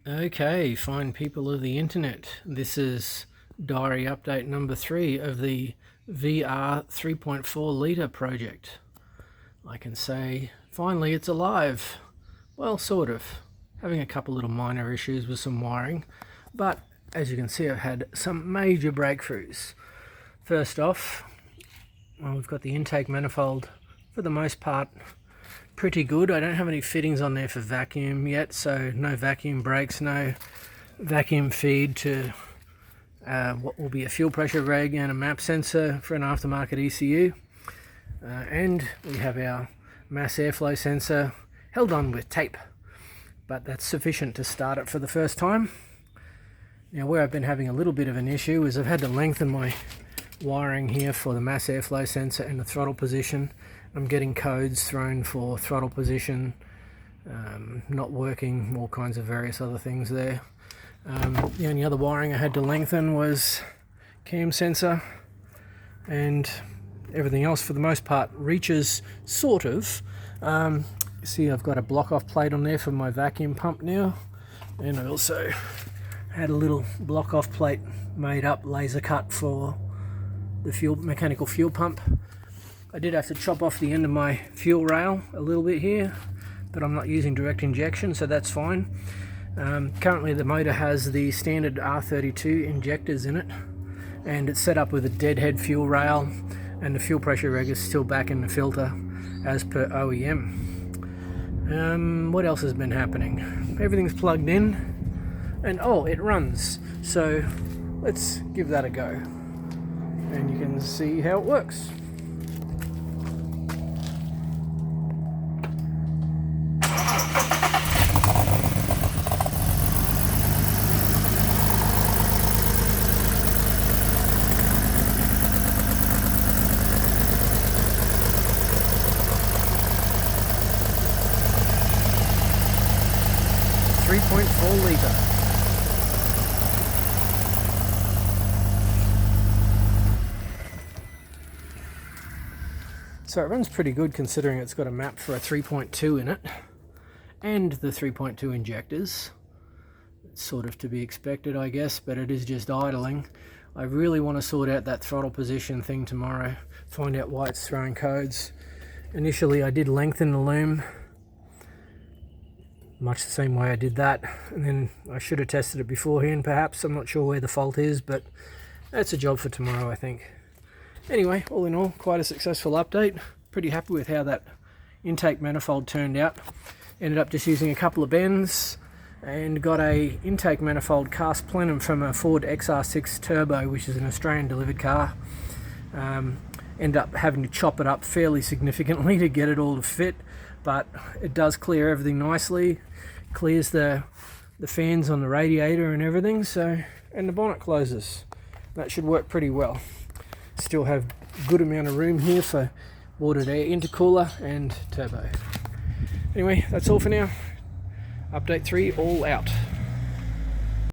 Okay, fine people of the internet. This is diary update number 3 of the VR 3.4 litre project. I can say finally it's alive. Well, sort of. Having a couple little minor issues with some wiring, but as you can see I've had some major breakthroughs. First off, well, we've got the intake manifold for the most part pretty good. I don't have any fittings on there for vacuum yet, so no vacuum brakes, no vacuum feed to what will be a fuel pressure reg and a map sensor for an aftermarket ECU. And we have our mass airflow sensor held on with tape, but that's sufficient to start it for the first time. Now, where I've been having a little bit of an issue is I've had to lengthen my wiring here for the mass airflow sensor and the throttle position. I'm getting codes thrown for throttle position, not working, all kinds of various other things there. The only other wiring I had to lengthen was cam sensor, and everything else for the most part reaches sort of. See, I've got a block off plate on there for my vacuum pump now, and I also had a little block off plate made up, laser cut, for the mechanical fuel pump. I did have to chop off the end of my fuel rail a little bit here, but I'm not using direct injection, so that's fine. Currently the motor has the standard R32 injectors in it, and it's set up with a deadhead fuel rail, and the fuel pressure reg is still back in the filter as per OEM. What else has been happening? Everything's plugged in, and oh, it runs. So let's give that a go, and you can see how it works. .4 litre. So it runs pretty good considering it's got a map for a 3.2 in it and the 3.2 injectors. It's sort of to be expected, I guess, but it is just idling. I really want to sort out that throttle position thing tomorrow, find out why it's throwing codes. Initially I did lengthen the loom, much the same way I did that, and then I should have tested it beforehand perhaps. I'm not sure where the fault is, but that's a job for tomorrow, I think. Anyway, all in all, quite a successful update. Pretty happy with how that intake manifold turned out. Ended up just using a couple of bends and got a intake manifold cast plenum from a Ford XR6 Turbo, which is an Australian delivered car. Ended up having to chop it up fairly significantly to get it all to fit, but it does clear everything nicely. Clears the fans on the radiator and everything, and the bonnet closes. That should work pretty well. Still have a good amount of room here for watered air intercooler and turbo. Anyway, that's all for now. Update 3 all out.